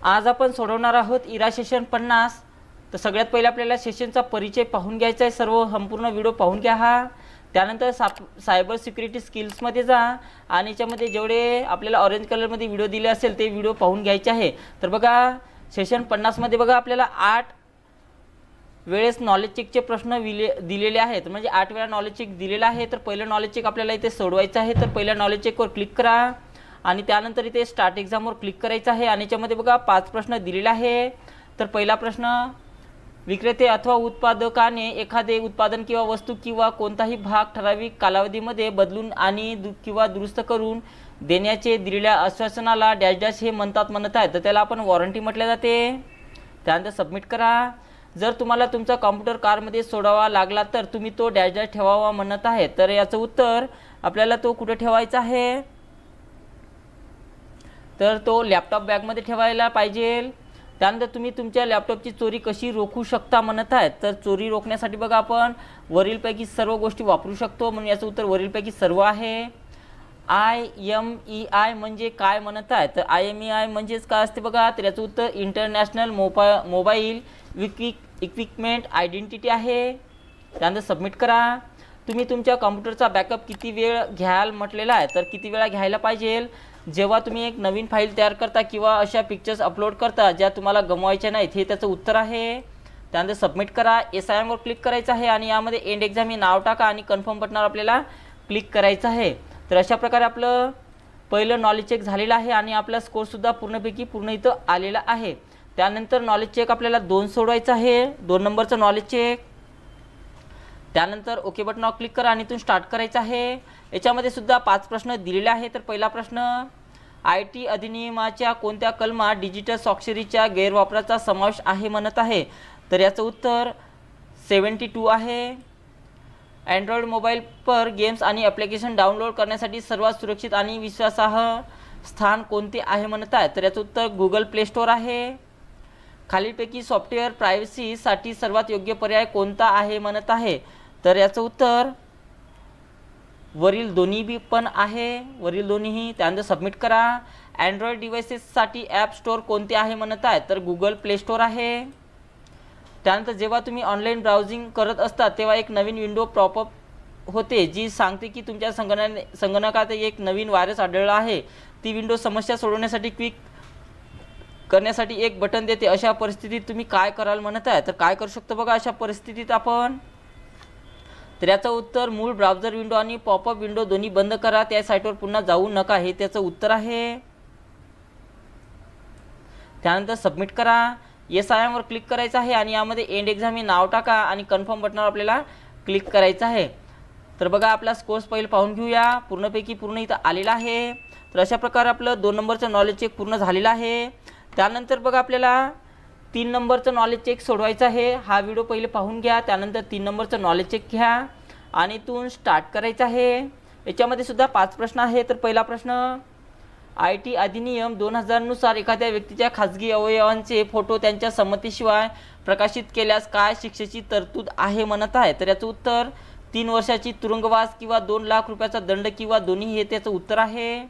आज आपण सोडवणार आहोत इरा सेशन 50। तर सगळ्यात पहिले आपल्याला सेशनचा परिचय पाहून घ्यायचा आहे। सर्व संपूर्ण व्हिडिओ पाहून घ्या हा। त्यानंतर सायबर सिक्युरिटी स्किल्समध्ये जा आणि याच्यामध्ये जेवढे आपल्याला ऑरेंज कलरमध्ये व्हिडिओ दिले असेल ते व्हिडिओ पाहून घ्यायचे आहे। तर बघा सेशन 50 मध्ये बघा आपल्याला 8 वेळेस नॉलेज चेकचे प्रश्न दिलेले आहेत, म्हणजे 8 वेळा नॉलेज चेक दिलेला आहे। तर पहिलं नॉलेज चेक आपल्याला इथे सोडवायचं आहे। तर पहिल्या नॉलेज चेकवर क्लिक करा आणि त्यानंतर इथे स्टार्ट एक्झामवर क्लिक करायचं आहे आणि याच्यामध्ये बघा 5 प्रश्न दिलेले आहे। तर पहिला प्रश्न, विक्रेते अथवा उत्पादकाने एखादे उत्पादन किंवा वस्तू किंवा कोणताही भाग ठराविक कालावधीमध्ये बदलून आणि किंवा दुरुस्त करून देण्याचे दिलेल्या आश्वासनाला डॅश डॅश हे म्हणत आहे। तर त्याला आपण वॉरंटी म्हटले जाते। त्यानंतर सबमिट करा। जर तुम्हाला तुमचा कॉम्प्युटर कारमध्ये सोडावा लागला तर तुम्ही तो डॅश डॅश ठेवावा म्हणत आहे। तर याचं उत्तर आपल्याला तो कुठे ठेवायचा आहे, तर तो लॅपटॉप बॅगमध्ये ठेवायला पाहिजे। त्यानंतर तुम्ही तुमच्या लॅपटॉपची चोरी कशी रोखू शकता म्हणत आहे। तर चोरी रोखण्यासाठी बघा आपण वरीलपैकी सर्व गोष्टी वापरू शकतो, म्हणून याचं उत्तर वरीलपैकी सर्व आहे। IMEI म्हणजे काय म्हणत आहे। तर IMEI म्हणजेच काय असते बघा, तर याचं उत्तर इंटरनॅशनल मोबाईल इक्विपमेंट आयडेंटिटी आहे। त्यानंतर सबमिट करा। तुम्ही तुमच्या कॉम्प्युटरचा बॅकअप किती वेळ घ्याल म्हटलेला आहे। तर किती वेळा घ्यायला पाहिजे, जेव्हा तुम्ही एक नवीन फाईल तयार करता किंवा अशा पिक्चर्स अपलोड करता ज्या तुम्हाला गमवायच्या नाहीत, हे त्याचं उत्तर आहे। त्यानंतर सबमिट करा। SIM वर क्लिक करायचं आहे आणि यामध्ये एंड एक्झाम हे नाव टाका आणि कन्फर्म बटनावर आपल्याला क्लिक करायचं आहे। तर अशा प्रकारे आपलं पहिलं नॉलेज चेक झालेलं आहे आणि आपला स्कोरसुद्धा पूर्ण इथं आलेला आहे। त्यानंतर नॉलेज चेक आपल्याला 2 सोडवायचं आहे, 2 नंबरचं नॉलेज चेक। त्यानंतर ओके बटनावर क्लिक करा आणि इथून स्टार्ट करायचं आहे। याच्यामध्ये सुद्धा 5 प्रश्न दिलेले आहेत। तर पहिला प्रश्न, IT अधिनियमाच्या कोणत्या कलमात डिजिटल स्वाक्षरीच्या गैरवापराचा समावेश आहे म्हणत आहे। तर याचं उत्तर 72 आहे। अँड्रॉइड मोबाईल पर गेम्स आणि ॲप्लिकेशन डाउनलोड करण्यासाठी सर्वात सुरक्षित आणि विश्वासार्ह स्थान कोणते आहे म्हणत आहे। तर याचं उत्तर गुगल प्ले स्टोअर आहे। खालीलपैकी सॉफ्टवेअर प्रायव्हसीसाठी सर्वात योग्य पर्याय कोणता आहे म्हणत आहे। तर याचं उत्तर वरील दोन्ही पण आहे, वरील दोन्हीही। त्यानंतर सबमिट करा। अँड्रॉइड डिव्हाइसेससाठी ॲप स्टोअर कोणते आहे म्हणत आहे। तर गुगल प्ले स्टोअर आहे। त्यानंतर जेव्हा तुम्ही ऑनलाईन ब्राउझिंग करत असता तेव्हा एक नवीन विंडो पॉपअप होते जी सांगते की तुमच्या संगणकात एक नवीन व्हायरस आढळला आहे। ती विंडो समस्या सोडवण्यासाठी क्लिक करण्यासाठी एक बटन देते। अशा परिस्थितीत तुम्ही काय कराल म्हणत आहे। तर काय करू शकतो बघा अशा परिस्थितीत आपण, तर याचं उत्तर मूळ ब्राउझर विंडो आणि पॉपअप विंडो दोन्ही बंद करा, त्या साईटवर पुन्हा जाऊ नका, हे त्याचं उत्तर आहे। त्यानंतर सबमिट करा। SIM वर क्लिक करायचं आहे आणि यामध्ये एंड एक्झाम हे नाव टाका आणि कन्फर्म बटनावर आपल्याला क्लिक करायचं आहे। तर बघा आपला स्कोर्स पहिले पाहून घेऊया, पूर्णपैकी पूर्ण इथं आलेला आहे। तर अशा प्रकारे आपलं 2 नंबरचं नॉलेज चेक पूर्ण झालेलं आहे। त्यानंतर बघा आपल्याला 3 नंबरचं नॉलेज चेक सोडवायचं आहे। हा व्हिडिओ पहिले पाहून घ्या, त्यानंतर 3 नंबरचं नॉलेज चेक घ्या आणि इथून स्टार्ट करायचं आहे। याच्यामध्ये सुद्धा 5 प्रश्न आहेत। तर पहिला प्रश्न, IT अधिनियम 2000 नुसार एखाद्या व्यक्तीच्या खाजगी अवयवांचे फोटो त्यांच्या संमतीशिवाय प्रकाशित केल्यास काय शिक्षेची तरतूद आहे म्हणत आहे। तर याचं उत्तर 3 वर्षाची तुरुंगवास किंवा 2 लाख रुपयाचा दंड किंवा दोन्ही, हे त्याचं उत्तर आहे।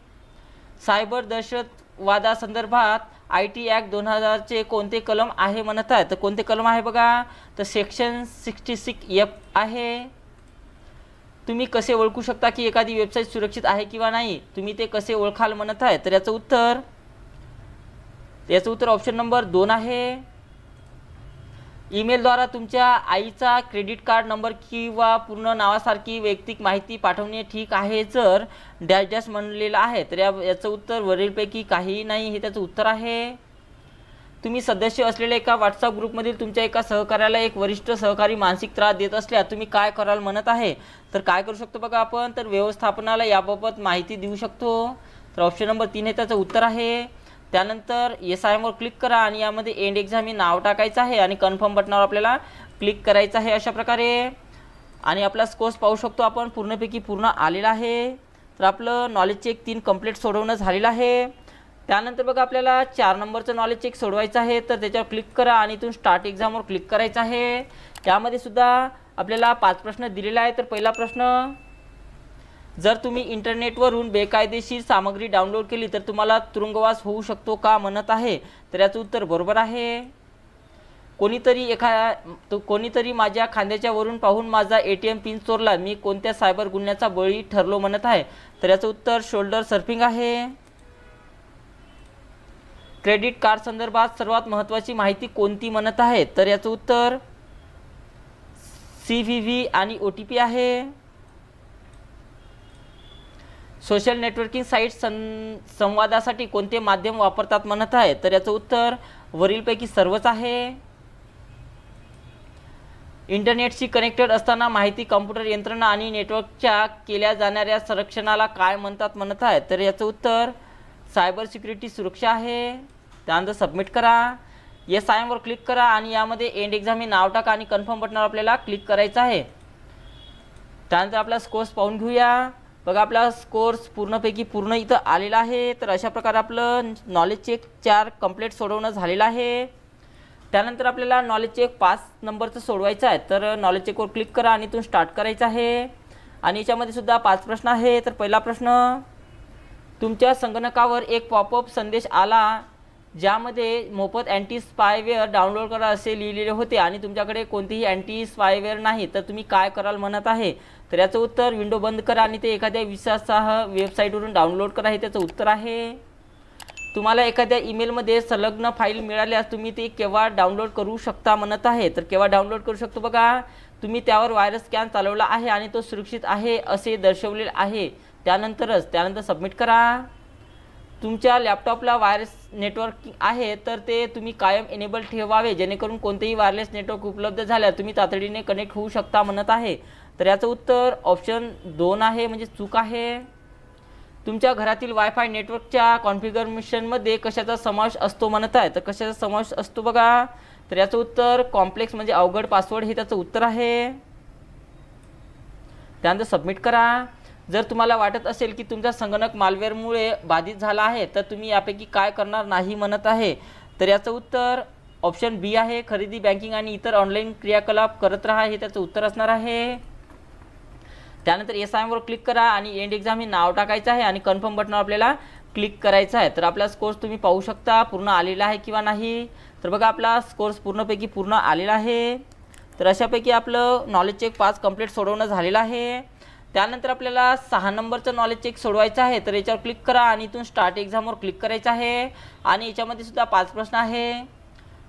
सायबर दहशतवादासंदर्भात IT ॲक्ट 2000 चे कोणते कलम आहे म्हणत आहे। तर कोणते कलम आहे बघा, तर सेक्शन 66F आहे। तुम्ही कसे ओळखू शकता की एखादी वेबसाईट सुरक्षित आहे किंवा नाही, तुम्ही ते कसे ओळखाल म्हणत आहे। तर याचं उत्तर ऑप्शन नंबर 2 आहे। ईमेलद्वारा तुमच्या आईचा क्रेडिट कार्ड नंबर किंवा पूर्ण नावासारखी वैयक्तिक माहिती पाठवणे ठीक आहे जर डॅश डॅश म्हणलेलं आहे। तर याचं उत्तर वरीलपैकी काहीही नाही, हे त्याचं उत्तर आहे। तुम्ही सदस्य असलेल्या एका व्हॉट्सअप ग्रुपमधील तुमच्या एका सहकार्याला एक वरिष्ठ सहकारी मानसिक त्रास देत असल्यास तुम्ही काय कराल म्हणत आहे। तर काय करू शकतो बघा आपण, तर व्यवस्थापनाला याबाबत माहिती देऊ शकतो। तर ऑप्शन नंबर 3 हे त्याचं उत्तर आहे। त्यानंतर SIM वर क्लिक करा आणि यामध्ये एंड एक्झाम हे नाव टाकायचं आहे आणि कन्फर्म बटनावर आपल्याला क्लिक करायचं आहे अशा प्रकारे। आणि आपला स्कोर्स पाहू शकतो आपण, पूर्णपैकी पूर्ण आलेला आहे। तर आपलं नॉलेज चेक 3 कंप्लीट सोडवणं झालेलं आहे। त्यानंतर बघा आपल्याला 4 नंबरचं नॉलेज चेक सोडवायचं आहे। तर त्याच्यावर क्लिक करा आणि इथून स्टार्ट एक्झामवर क्लिक करायचं आहे। त्यामध्ये सुद्धा आपल्याला 5 प्रश्न दिलेले आहेत। तर पहिला प्रश्न, जर तुम्ही इंटरनेटवरून बेकायदेशीर सामग्री डाउनलोड केली तर तुम्हाला तुरुंगवास होऊ शकतो का म्हणत आहे, तर याचं उत्तर बरोबर आहे. कोणीतरी माझ्या खांद्याच्या वरून पाहून माझा ATM पिन चोरला, मी कोणत्या सायबर गुन्ह्याचा बळी ठरलो म्हणत आहे, तर याचं उत्तर शोल्डर सर्फिंग आहे. क्रेडिट कार्ड संदर्भात सर्वात महत्त्वाची माहिती कोणती म्हणत आहे, तर याचं उत्तर CVV आणि OTP आहे. सोशल नेटवर्किंग साईट संवादासाठी कोणते माध्यम वापरतात म्हणत आहे, तर याचं उत्तर वरीलपैकी सर्वच आहे. इंटरनेटशी कनेक्टेड असताना माहिती कॉम्प्युटर यंत्रणा आणि नेटवर्कच्या केल्या जाणाऱ्या संरक्षणाला काय म्हणतात म्हणत आहे, तर याचं उत्तर सायबर सिक्युरिटी सुरक्षा आहे. त्यानंतर सबमिट करा. येस आय एमवर क्लिक करा आणि यामध्ये एंड एक्झाम हे नाव टाका आणि कन्फर्म बटनावर आपल्याला क्लिक करायचं आहे. त्यानंतर आपला स्कोर्स पाहून घेऊया. बघा आपला स्कोर्स पूर्णपैकी पूर्ण इथं आलेला आहे. तर अशा प्रकारे आपलं नॉलेज चेक 4 कंप्लीट सोडवणं झालेलं आहे. त्यानंतर आपल्याला नॉलेज चेक 5 नंबरचं सोडवायचं आहे. तर नॉलेज चेकवर क्लिक करा आणि इथून स्टार्ट करायचं आहे. आणि याच्यामध्ये सुद्धा 5 प्रश्न आहे. तर पहिला प्रश्न, तुमच्या संगणकावर एक पॉपअप संदेश आला ज्यामध्ये मोफत अँटी स्पायवेअर डाउनलोड करा असे लिहिलेले होते आणि तुमच्याकडे कोणतेही अँटी स्पायवेअर नाही, तर तुम्ही काय कराल म्हणत आहे, तर याचं उत्तर विंडो बंद करा आणि ते एखाद्या विश्वासार्ह वेबसाईटवरून डाउनलोड करा हे त्याचं उत्तर आहे. तुम्हाला एखाद्या ईमेलमध्ये संलग्न फाईल मिळाल्यास तुम्ही ते केव्हा डाउनलोड करू शकता म्हणत आहे, तर केव्हा डाउनलोड करू शकतो बघा, तुम्ही त्यावर व्हायरस स्कॅन चालवला आहे आणि तो सुरक्षित आहे असे दर्शवलेले आहे त्यानंतर सबमिट करा. तुमच्या लॅपटॉपला वायरलेस नेटवर्क आहे तर ते तुम्ही कायम एनेबल ठेवावे जेणेकरून कोणतेही वायरलेस नेटवर्क उपलब्ध झाल्यास तुम्ही तातडीने कनेक्ट होऊ शकता म्हणत आहे, तर याचं उत्तर ऑप्शन 2 आहे, म्हणजे चूक आहे. तुमच्या घरातील वायफाय नेटवर्कच्या कॉन्फिगरेशनमध्ये कशाचा समावेश असतो म्हणत आहे, तर कशाचा समावेश असतो बघा, तर याचं उत्तर कॉम्प्लेक्स म्हणजे अवघड पासवर्ड हे त्याचं उत्तर आहे. त्यानंतर सबमिट करा. जर तुम्हाला वाटत असेल की तुमचा संगणक मालवेअरमुळे बाधित झाला आहे तर तुम्ही यापैकी काय करणार नाही म्हणत आहे, तर याचं उत्तर ऑप्शन बी आहे, खरेदी, बँकिंग आणि इतर ऑनलाईन क्रियाकलाप करत राहा हे त्याचं उत्तर असणार आहे. त्यानंतर एस आय वर क्लिक करा आणि एंड एक्झाम हे नाव टाकायचं आहे आणि कन्फर्म बटनावर आपल्याला क्लिक करायचं आहे. तर आपला स्कोर्स तुम्ही पाहू शकता पूर्ण आलेला आहे किंवा नाही, तर बघा आपला स्कोर्स पूर्णपैकी पूर्ण आलेला आहे. तर अशापैकी आपलं नॉलेज चेक 5 कंप्लीट सोडवणं झालेलं आहे. त्यानंतर आपल्याला 6 नंबरचं नॉलेज चेक सोडवायचं आहे, तर याच्यावर क्लिक करा आणि इथून स्टार्ट एक्झामवर क्लिक करायचं आहे. आणि याच्यामध्ये सुद्धा 5 प्रश्न आहे.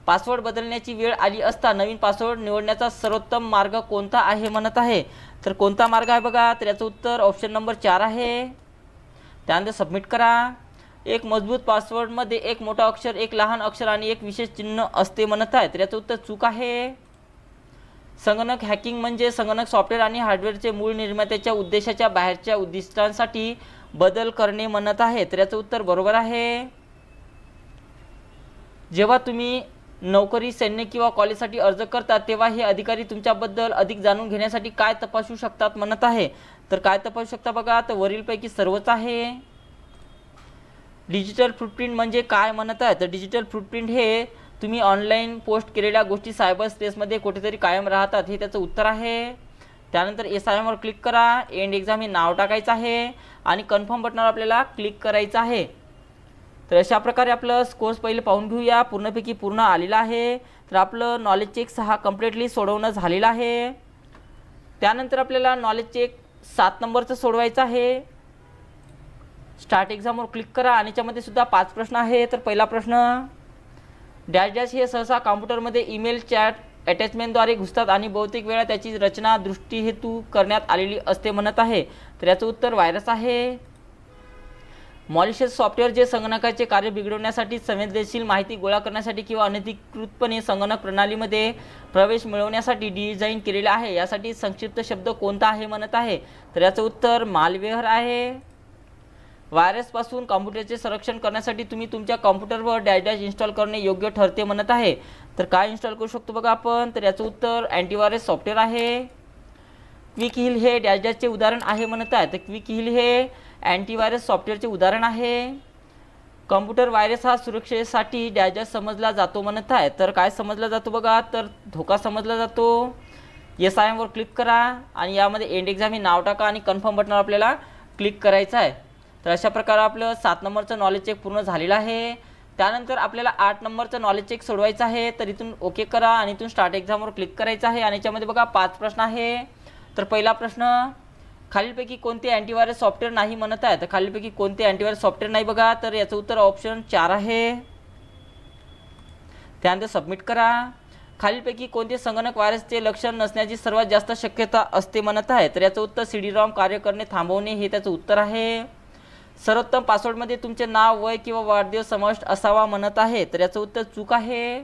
पासवर्ड बदलण्याची वेळ आली असता नवीन पासवर्ड निवडण्याचा सर्वोत्तम मार्ग कोणता आहे म्हणत आहे, तर कोणता मार्ग आहे बघा, तर याचं उत्तर ऑप्शन नंबर 4 आहे. त्यानंतर सबमिट करा. एक मजबूत पासवर्डमध्ये एक मोठा अक्षर, एक लहान अक्षर आणि एक विशेष चिन्ह असते म्हणत आहे, तर याचं उत्तर चूक आहे. संगणक हॅकिंग म्हणजे संगणक सॉफ्टवेअर आणि हार्डवेअरचे मूळ निर्मात्याच्या उद्देशाच्या बाहेरच्या उद्दिष्टांसाठी बदल करणे म्हणत आहे, तर याचं उत्तर बरोबर आहे. जेव्हा तुम्ही नोकरी, सैन्य किंवा कॉलेजसाठी अर्ज करता तेव्हा हे अधिकारी तुमच्याबद्दल अधिक जाणून घेण्यासाठी काय तपासू शकतात म्हणत आहे, तर काय तपासू शकता बघा, तर वरीलपैकी सर्वच आहे. डिजिटल फुटप्रिंट म्हणजे काय म्हणत आहे, तर डिजिटल फुटप्रिंट हे तुम्ही ऑनलाईन पोस्ट केलेल्या गोष्टी सायबर स्पेसमध्ये कुठेतरी कायम राहतात हे त्याचं उत्तर आहे. त्यानंतर एस आय एमवर क्लिक करा. एंड एक्झाम हे नाव टाकायचं आहे आणि कन्फर्म बटनावर आपल्याला क्लिक करायचं आहे. तर अशा प्रकारे आपलं स्कोर्स पहिले पाहून घेऊया. पूर्णपैकी पूर्ण आलेलं आहे. तर आपलं नॉलेज चेक 6 कम्प्लिटली सोडवणं झालेलं आहे. त्यानंतर आपल्याला नॉलेज चेक 7 नंबरचं सोडवायचं आहे. स्टार्ट एक्झामवर क्लिक करा आणि याच्यामध्ये सुद्धा 5 प्रश्न आहे. तर पहिला प्रश्न, डॅश डॅश हे सहसा कॉम्प्युटरमध्ये ईमेल, चॅट, अटॅचमेंटद्वारे घुसतात आणि बहुतेक वेळा त्याची रचना दृष्टीहेतू करण्यात आलेली असते म्हणत आहे, तर याचं उत्तर व्हायरस आहे. मॉलिशियस सॉफ्टवेअर जे संगणकाचे कार्य बिघडवण्यासाठी, संवेदनशील माहिती गोळा करण्यासाठी किंवा अनधिकृतपणे संगणक प्रणालीमध्ये प्रवेश मिळवण्यासाठी डिझाईन केलेले आहे, यासाठी संक्षिप्त शब्द कोणता आहे म्हणत आहे, तर याचं उत्तर मालवेअर आहे. व्हायरसपासून कॉम्प्युटरचे संरक्षण करण्यासाठी तुम्ही तुमच्या कॉम्प्युटरवर डॅश डॅश इन्स्टॉल करणे योग्य ठरते म्हणत आहे, तर काय इन्स्टॉल करू शकतो बघा आपण, तर याचं उत्तर अँटीव्हायरस सॉफ्टवेअर आहे. क्विक हिल हे डॅश डॅशचे उदाहरण आहे म्हणत आहे, तर क्विक हिल हे अँटीव्हायरस सॉफ्टवेअरचे उदाहरण आहे. कॉम्प्युटर व्हायरस हा सुरक्षेसाठी डॅश डॅश समजला जातो म्हणत आहे, तर काय समजला जातो बघा, तर धोका समजला जातो. एस आय एमवर क्लिक करा आणि यामध्ये एंड एक्झाम हे नाव टाका आणि कन्फर्म बटनावर आपल्याला क्लिक करायचं आहे. तर अशा प्रकारे आपलं 7 नंबरचं नॉलेज चेक पूर्ण झालेलं आहे. त्यानंतर आपल्याला 8 नंबरचं नॉलेज चेक सोडवायचं आहे. तर इथून ओके करा आणि इथून स्टार्ट एक्झामवर क्लिक करायचं आहे. आणि याच्यामध्ये बघा 5 प्रश्न आहे. तर पहिला प्रश्न, खालीलपैकी कोणते अँटीव्हायरस सॉफ्टवेअर नाही म्हणत आहे. तर खालीलपैकी कोणते अँटीव्हायरस सॉफ्टवेअर नाही बघा. तर याचं उत्तर ऑप्शन 4 आहे. त्यानंतर सबमिट करा. खालीलपैकी कोणते संगणक व्हायरसचे लक्षण नसण्याची सर्वात जास्त शक्यता असते म्हणत आहे. तर याचं उत्तर CD-ROM कार्य करणे थांबवणे हे त्याचं उत्तर आहे. सर्वोत्तम पासवर्डमध्ये तुमचे नाव, वय किंवा वाढदिवस समाविष्ट असावा म्हणत आहे. तर याचं उत्तर चूक आहे.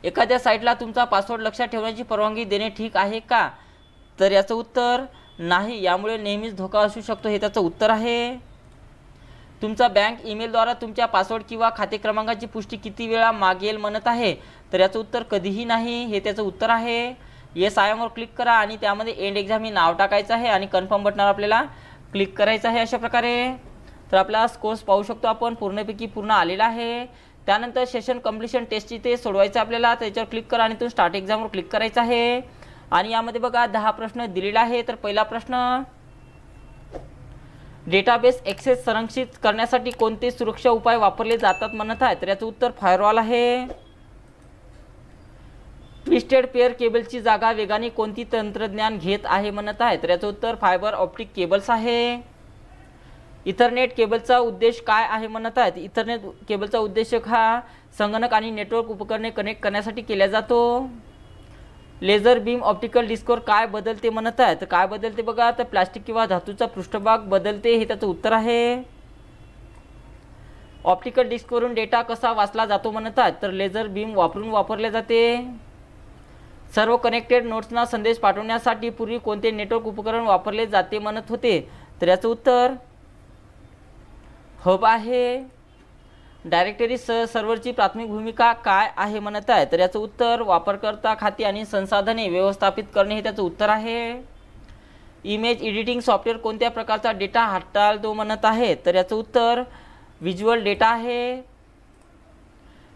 एखाद्या साईटला तुमचा पासवर्ड लक्षात ठेवण्याची परवानगी देणे ठीक आहे का. तर याचं उत्तर नाही, यामुळे नेहमीच धोका असू शकतो हे त्याचं उत्तर आहे. तुमचा बँक ईमेलद्वारा तुमच्या पासवर्ड किंवा खाते क्रमांकाची पुष्टी किती वेळा मागेल म्हणत आहे. तर याचं उत्तर कधीही नाही हे त्याचं उत्तर आहे. येस आय एमवर क्लिक करा आणि त्यामध्ये एंड एक्झाम हे नाव टाकायचं आहे आणि कन्फर्म बटनावर आपल्याला क्लिक करायचं आहे अशा प्रकारे. तर आपला स्कोर्स पाहू शकतो आपण पूर्णपैकी पूर्ण आलेला आहे. त्यानंतर सेशन कम्प्लिशन टेस्टची ते सोडवायचं आपल्याला. त्याच्यावर क्लिक करा आणि तो स्टार्ट एक्झामवर क्लिक करायचं आहे. आणि यामध्ये बघा 10 प्रश्न दिलेला आहे. तर पहिला प्रश्न, डेटाबेस ॲक्सेस संरक्षित करण्यासाठी कोणते सुरक्षा उपाय वापरले जातात म्हणत आहे. तर याचं उत्तर फायरवॉल आहे. ट्विस्टेड पेअर केबलची जागा वेगाने कोणती तंत्रज्ञान घेत आहे म्हणत आहे. तर याचं उत्तर फायबर ऑप्टिक केबल्स आहे. इथरनेट केबलचा उद्देश काय आहे म्हणत आहे. इथरनेट केबलचा उद्देश हा संगणक आणि नेटवर्क उपकरणे कनेक्ट करण्यासाठी केला जातो. लेझर बीम ऑप्टिकल डिस्कवर काय बदलते म्हणत आहे. तर काय बदलते बघा. तर प्लास्टिक किंवा धातूचा पृष्ठभाग बदलते हे त्याचं उत्तर आहे. ऑप्टिकल डिस्कवरून डेटा कसा वाचला जातो म्हणत आहे. तर लेझर बीम वापरून वापरले जाते. सर्व कनेक्टेड नोट्सना संदेश पाठवण्यासाठी पूर्वी कोणते नेटवर्क उपकरण वापरले जाते म्हणत होते. तर याचं उत्तर हब आहे. डायरेक्टरी सर्व्हरची प्राथमिक भूमिका काय आहे म्हणत आहे. तर याचं उत्तर वापरकर्ता खाती आणि संसाधने व्यवस्थापित करणे हे त्याचं उत्तर आहे. इमेज एडिटिंग सॉफ्टवेअर कोणत्या प्रकारचा डेटा हाताळतो म्हणत आहे. तर याचं उत्तर व्हिज्युअल डेटा आहे.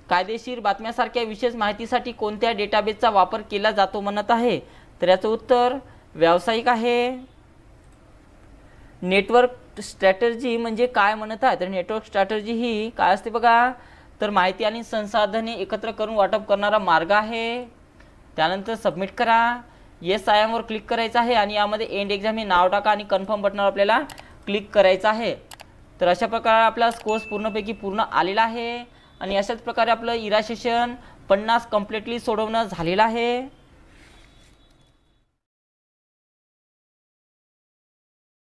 कायदेशीर बातम्यासारख्या विशेष माहितीसाठी कोणत्या डेटाबेसचा वापर केला जातो म्हणत आहे. तर याचं उत्तर व्यावसायिक आहे. नेटवर्क स्ट्रॅटर्जी म्हणजे काय म्हणत आहे. तर नेटवर्क स्ट्रॅटर्जी ही काय असते बघा. तर माहिती आणि संसाधने एकत्र करून वाटप करणारा मार्ग आहे. त्यानंतर सबमिट करा. येस आय एमवर क्लिक करायचं आहे आणि यामध्ये एंड एक्झाम हे नाव टाका आणि कन्फर्म बटनावर आपल्याला क्लिक करायचं आहे. तर अशा प्रकारे आपला कोर्स पूर्णपैकी पूर्ण आलेला आहे. आणि अशाच प्रकारे आपलं इरा सेशन 50 कम्प्लिटली सोडवणं झालेलं आहे.